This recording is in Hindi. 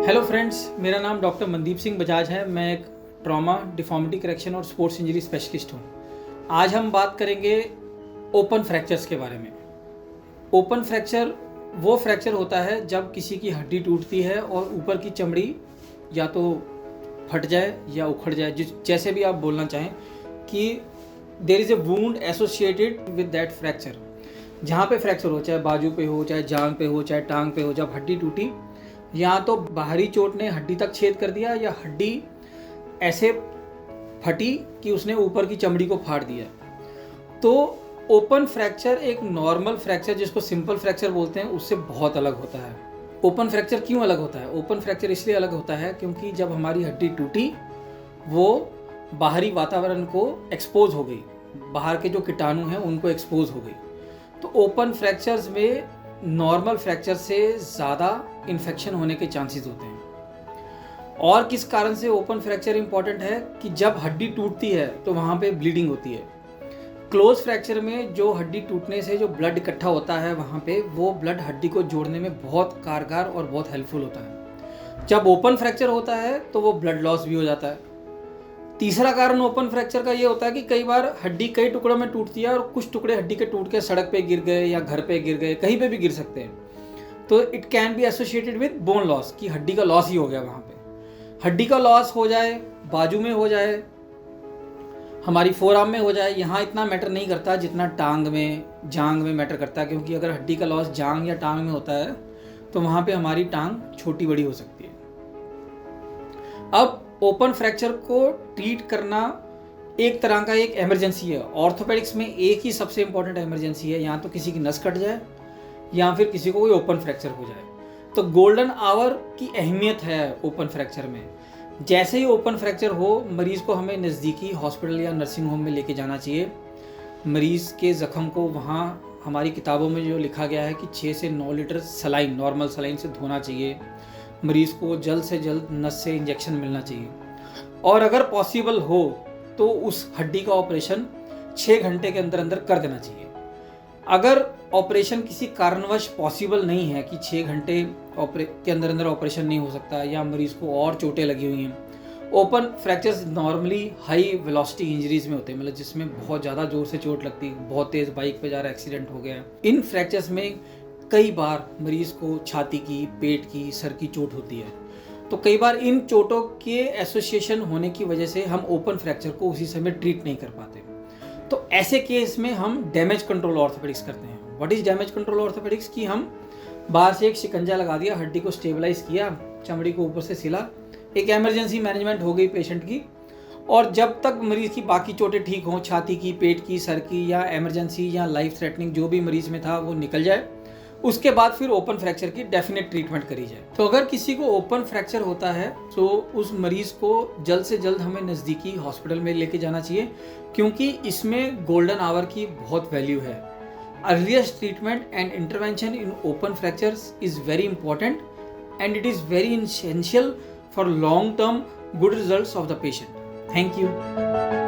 हेलो फ्रेंड्स, मेरा नाम डॉक्टर मनदीप सिंह बजाज है। मैं एक ट्रॉमा, डिफॉर्मिटी करेक्शन और स्पोर्ट्स इंजरी स्पेशलिस्ट हूँ। आज हम बात करेंगे ओपन फ्रैक्चर्स के बारे में। ओपन फ्रैक्चर वो फ्रैक्चर होता है जब किसी की हड्डी टूटती है और ऊपर की चमड़ी या तो फट जाए या उखड़ जाए, जैसे भी आप बोलना चाहें, कि there is a wound associated with that fracture. जहाँ पे फ्रैक्चर हो, चाहे बाजू पे हो, चाहे जांघ पे हो, चाहे टांग पे हो, जब हड्डी टूटी, या तो बाहरी चोट ने हड्डी तक छेद कर दिया या हड्डी ऐसे फटी कि उसने ऊपर की चमड़ी को फाड़ दिया, तो ओपन फ्रैक्चर एक नॉर्मल फ्रैक्चर, जिसको सिंपल फ्रैक्चर बोलते हैं, उससे बहुत अलग होता है। ओपन फ्रैक्चर क्यों अलग होता है? ओपन फ्रैक्चर इसलिए अलग होता है क्योंकि जब हमारी हड्डी टूटी वो बाहरी वातावरण को एक्सपोज हो गई, बाहर के जो कीटाणु हैं उनको एक्सपोज हो गई। तो ओपन फ्रैक्चर्स में नॉर्मल फ्रैक्चर से ज़्यादा इन्फेक्शन होने के चांसेस होते हैं। और किस कारण से ओपन फ्रैक्चर इंपॉर्टेंट है कि जब हड्डी टूटती है तो वहाँ पे ब्लीडिंग होती है। क्लोज फ्रैक्चर में जो हड्डी टूटने से जो ब्लड इकट्ठा होता है वहाँ पे, वो ब्लड हड्डी को जोड़ने में बहुत कारगर और बहुत हेल्पफुल होता है। जब ओपन फ्रैक्चर होता है तो वो ब्लड लॉस भी हो जाता है। तीसरा कारण ओपन फ्रैक्चर का ये होता है कि कई बार हड्डी कई टुकड़ों में टूटती है और कुछ टुकड़े हड्डी के टूट के सड़क पे गिर गए या घर पे गिर गए, कहीं पे भी गिर सकते हैं। तो it can be associated with bone loss, कि हड्डी का लॉस ही हो गया वहाँ पे। हड्डी का लॉस हो जाए, बाजू में हो जाए, हमारी फोरआर्म में हो जाए, यहाँ इतना मैटर नहीं करता जितना टांग में, जांग में मैटर करता है। क्योंकि अगर हड्डी का लॉस जांग या टांग में होता है तो वहाँ पे हमारी टांग छोटी बड़ी हो सकती है। अब ओपन फ्रैक्चर को ट्रीट करना एक तरह का एक इमरजेंसी है। ऑर्थोपेडिक्स में एक ही सबसे इंपॉर्टेंट इमरजेंसी है, या तो किसी की नस कट जाए या फिर किसी को कोई ओपन फ्रैक्चर हो जाए। तो गोल्डन आवर की अहमियत है ओपन फ्रैक्चर में। जैसे ही ओपन फ्रैक्चर हो, मरीज़ को हमें नज़दीकी हॉस्पिटल या नर्सिंग होम में लेके जाना चाहिए। मरीज़ के ज़ख्म को वहाँ हमारी किताबों में जो लिखा गया है कि 6 से 9 लीटर सलाइन, नॉर्मल सलाइन से धोना चाहिए। मरीज़ को जल्द से जल्द नस से इंजेक्शन मिलना चाहिए, और अगर पॉसिबल हो तो उस हड्डी का ऑपरेशन 6 घंटे के अंदर अंदर कर देना चाहिए। अगर ऑपरेशन किसी कारणवश पॉसिबल नहीं है कि 6 घंटे के अंदर अंदर ऑपरेशन नहीं हो सकता, या मरीज़ को और चोटें लगी हुई हैं, open fractures normally high velocity injuries में होते हैं, मतलब जिसमें बहुत ज़्यादा जोर से चोट लगती है, बहुत तेज़ बाइक पे जा रहा एक्सीडेंट हो गया। इन फ्रैक्चर्स में कई बार मरीज़ को छाती की, पेट की, सर की चोट होती है। तो कई बार इन चोटों के एसोसिएशन होने की वजह से हम ओपन फ्रैक्चर को उसी समय ट्रीट नहीं कर पाते। तो ऐसे केस में हम डैमेज कंट्रोल ऑर्थोपेडिक्स करते हैं। What is damage control orthopaedics? कि हम बाहर से एक शिकंजा लगा दिया, हड्डी को स्टेबलाइज किया, चमड़ी को ऊपर से सिला, एक इमरजेंसी मैनेजमेंट हो गई पेशेंट की। और जब तक मरीज़ की बाकी चोटें ठीक हों, छाती की, पेट की, सर की, या इमरजेंसी या लाइफ थ्रेटनिंग जो भी मरीज़ में था वो निकल जाए, उसके बाद फिर ओपन फ्रैक्चर की डेफिनेट ट्रीटमेंट करी जाए। तो अगर किसी को ओपन फ्रैक्चर होता है तो उस मरीज़ को जल्द से जल्द हमें नज़दीकी हॉस्पिटल में लेके जाना चाहिए, क्योंकि इसमें गोल्डन आवर की बहुत वैल्यू है। Earliest treatment and intervention in open fractures is very important and it is very essential for long term good results of the patient. Thank you.